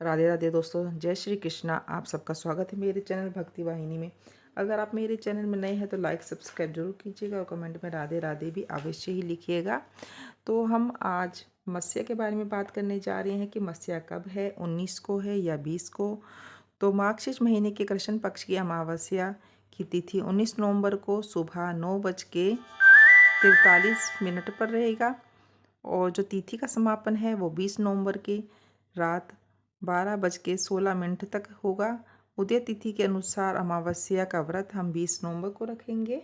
राधे राधे दोस्तों, जय श्री कृष्णा। आप सबका स्वागत है मेरे चैनल भक्ति वाहिनी में। अगर आप मेरे चैनल में नए हैं तो लाइक सब्सक्राइब जरूर कीजिएगा और कमेंट में राधे राधे भी अवश्य ही लिखिएगा। तो हम आज मत्स्य के बारे में बात करने जा रहे हैं कि मत्स्य कब है, 19 को है या 20 को। तो मार्गशीर्ष महीने के कृष्ण पक्ष की अमावस्या की तिथि 19 नवंबर को सुबह 9:43 पर रहेगा और जो तिथि का समापन है वो 20 नवंबर के रात 12:16 तक होगा। उदय तिथि के अनुसार अमावस्या का व्रत हम 20 नवंबर को रखेंगे।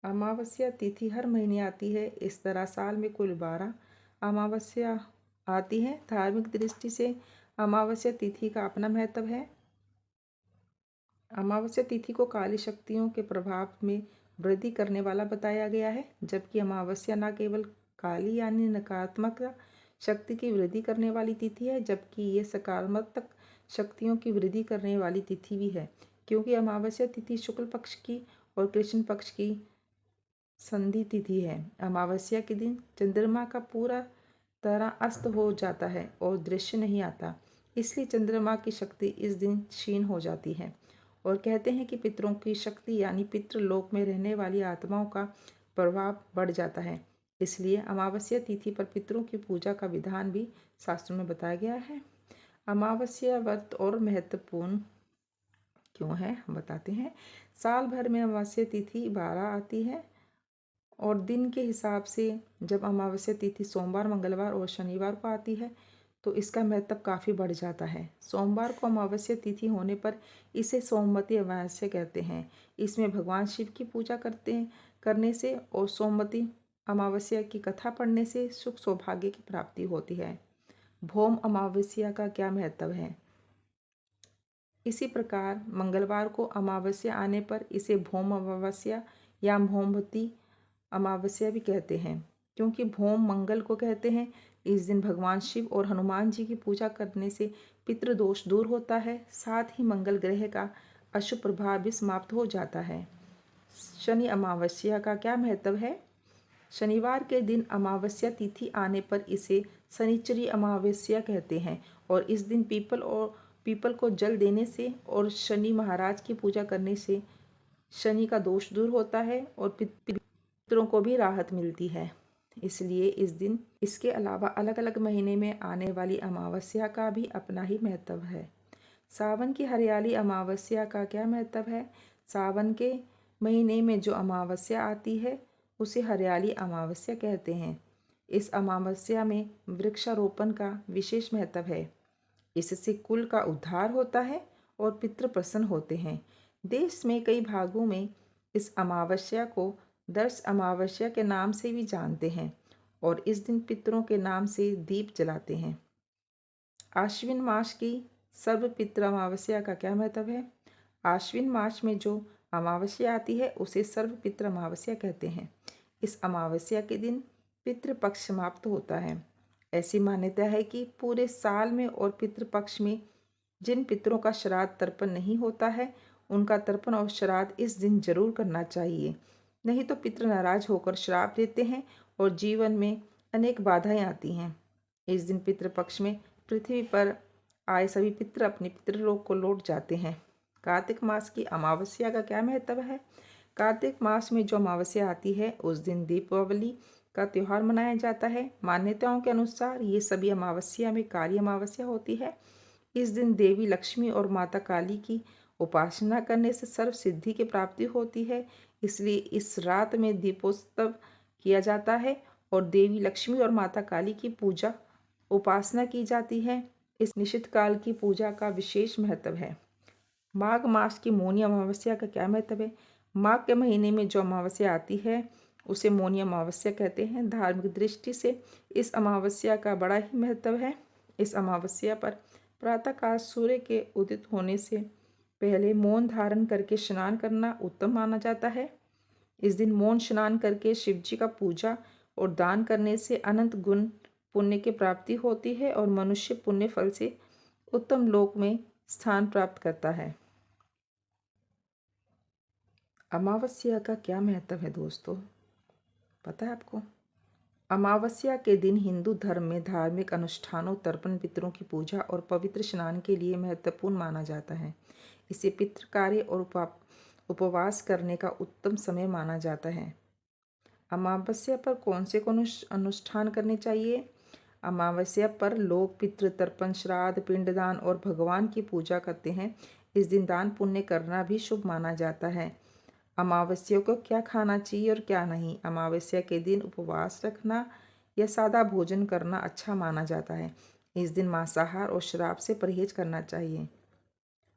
अमावस्या तिथि हर महीने आती है। इस तरह साल में कुल 12 अमावस्या आती है। धार्मिक दृष्टि से अमावस्या तिथि का अपना महत्व है। अमावस्या तिथि को काली शक्तियों के प्रभाव में वृद्धि करने वाला बताया गया है, जबकि अमावस्या न केवल काली यानी नकारात्मक शक्ति की वृद्धि करने वाली तिथि है, जबकि ये सकारात्मक शक्तियों की वृद्धि करने वाली तिथि भी है, क्योंकि अमावस्या तिथि शुक्ल पक्ष की और कृष्ण पक्ष की संधि तिथि है। अमावस्या के दिन चंद्रमा का पूरा तरह अस्त हो जाता है और दृश्य नहीं आता, इसलिए चंद्रमा की शक्ति इस दिन क्षीण हो जाती है। और कहते हैं कि पितरों की शक्ति यानी पितृलोक में रहने वाली आत्माओं का प्रभाव बढ़ जाता है, इसलिए अमावस्या तिथि पर पितरों की पूजा का विधान भी शास्त्रों में बताया गया है। अमावस्या व्रत और महत्वपूर्ण क्यों है हम बताते हैं। साल भर में अमावस्या तिथि 12 आती है और दिन के हिसाब से जब अमावस्या तिथि सोमवार, मंगलवार और शनिवार को आती है तो इसका महत्व काफ़ी बढ़ जाता है। सोमवार को अमावस्या तिथि होने पर इसे सोमवती अमावस्या कहते हैं। इसमें भगवान शिव की पूजा करने से और सोमवती अमावस्या की कथा पढ़ने से सुख सौभाग्य की प्राप्ति होती है। भौम अमावस्या का क्या महत्व है। इसी प्रकार मंगलवार को अमावस्या आने पर इसे भौम अमावस्या या भौमवती अमावस्या भी कहते हैं, क्योंकि भौम मंगल को कहते हैं। इस दिन भगवान शिव और हनुमान जी की पूजा करने से पितृदोष दूर होता है, साथ ही मंगल ग्रह का अशुभ प्रभाव भी समाप्त हो जाता है। शनि अमावस्या का क्या महत्व है। शनिवार के दिन अमावस्या तिथि आने पर इसे शनिचरी अमावस्या कहते हैं और इस दिन पीपल को जल देने से और शनि महाराज की पूजा करने से शनि का दोष दूर होता है और पितरों को भी राहत मिलती है। इसलिए इस दिन इसके अलावा अलग अलग महीने में आने वाली अमावस्या का भी अपना ही महत्व है। सावन की हरियाली अमावस्या का क्या महत्व है। सावन के महीने में जो अमावस्या आती है उसे हरियाली अमावस्या कहते हैं। इस अमावस्या में वृक्षारोपण का विशेष महत्व है। इससे कुल का उद्धार होता है और पितृ प्रसन्न होते हैं। देश में कई भागों में इस अमावस्या को दर्श अमावस्या के नाम से भी जानते हैं और इस दिन पितरों के नाम से दीप जलाते हैं। आश्विन मास की सर्वपितृ अमावस्या का क्या महत्व है। आश्विन मास में जो अमावस्या आती है उसे सर्वपितृ अमावस्या कहते हैं। इस अमावस्या के दिन पितृपक्ष समाप्त होता है। ऐसी मान्यता है कि पूरे साल में और पितृपक्ष में जिन पितरों का श्राद्ध तर्पण नहीं होता है उनका तर्पण और श्राद्ध इस दिन जरूर करना चाहिए, नहीं तो पितृ नाराज होकर श्राप देते हैं और जीवन में अनेक बाधाएं आती हैं। इस दिन पितृपक्ष में पृथ्वी पर आए सभी पितृ अपने पितृलोक को लौट जाते हैं। कार्तिक मास की अमावस्या का क्या महत्व है। कार्तिक मास में जो अमावस्या आती है उस दिन दीपावली का त्यौहार मनाया जाता है। मान्यताओं के अनुसार ये सभी अमावस्या में काली अमावस्या होती है। इस दिन देवी लक्ष्मी और माता काली की उपासना करने से सर्व सिद्धि की प्राप्ति होती है, इसलिए इस रात में दीपोत्सव किया जाता है और देवी लक्ष्मी और माता काली की पूजा उपासना की जाती है। इस निश्चित काल की पूजा का विशेष महत्व है। माघ मास की मौनी अमावस्या का क्या महत्व है। माघ के महीने में जो अमावस्या आती है उसे मौनी अमावस्या कहते हैं। धार्मिक दृष्टि से इस अमावस्या का बड़ा ही महत्व है। इस अमावस्या पर प्रातःकाल सूर्य के उदित होने से पहले मौन धारण करके स्नान करना उत्तम माना जाता है। इस दिन मौन स्नान करके शिवजी का पूजा और दान करने से अनंत गुण पुण्य की प्राप्ति होती है और मनुष्य पुण्य फल से उत्तम लोक में स्थान प्राप्त करता है। अमावस्या का क्या महत्व है दोस्तों, पता है आपको। अमावस्या के दिन हिंदू धर्म में धार्मिक अनुष्ठानों, तर्पण, पितरों की पूजा और पवित्र स्नान के लिए महत्वपूर्ण माना जाता है। इसे पितृ कार्य और उपवास करने का उत्तम समय माना जाता है। अमावस्या पर कौन से अनुष्ठान करने चाहिए? अमावस्या पर लोग पितृ तर्पण, श्राद्ध, पिंडदान और भगवान की पूजा करते हैं। इस दिन दान पुण्य करना भी शुभ माना जाता है। अमावस्या को क्या खाना चाहिए और क्या नहीं? अमावस्या के दिन उपवास रखना या सादा भोजन करना अच्छा माना जाता है। इस दिन मांसाहार और शराब से परहेज करना चाहिए।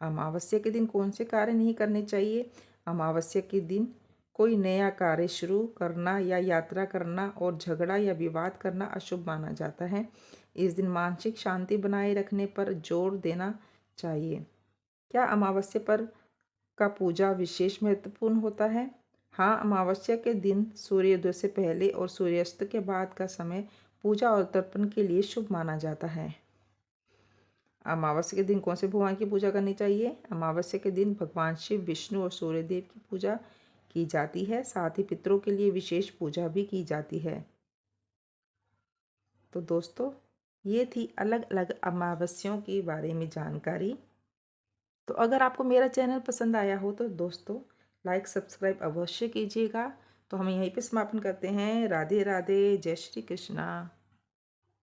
अमावस्या के दिन कौन से कार्य नहीं करने चाहिए? अमावस्या के दिन कोई नया कार्य शुरू करना या यात्रा करना और झगड़ा या विवाद करना अशुभ माना जाता है। इस दिन मानसिक शांति बनाए रखने पर जोर देना चाहिए। क्या अमावस्या पर का पूजा विशेष महत्वपूर्ण होता है? हाँ, अमावस्या के दिन सूर्योदय से पहले और सूर्यास्त के बाद का समय पूजा और तर्पण के लिए शुभ माना जाता है। अमावस्या के दिन कौन से भगवान की पूजा करनी चाहिए? अमावस्या के दिन भगवान शिव, विष्णु और सूर्यदेव की पूजा की जाती है। साथ ही पितरों के लिए विशेष पूजा भी की जाती है। तो दोस्तों, ये थी अलग अलग अमावस्याओं के बारे में जानकारी। तो अगर आपको मेरा चैनल पसंद आया हो तो दोस्तों लाइक सब्सक्राइब अवश्य कीजिएगा। तो हम यहीं पे समापन करते हैं। राधे राधे, जय श्री कृष्णा।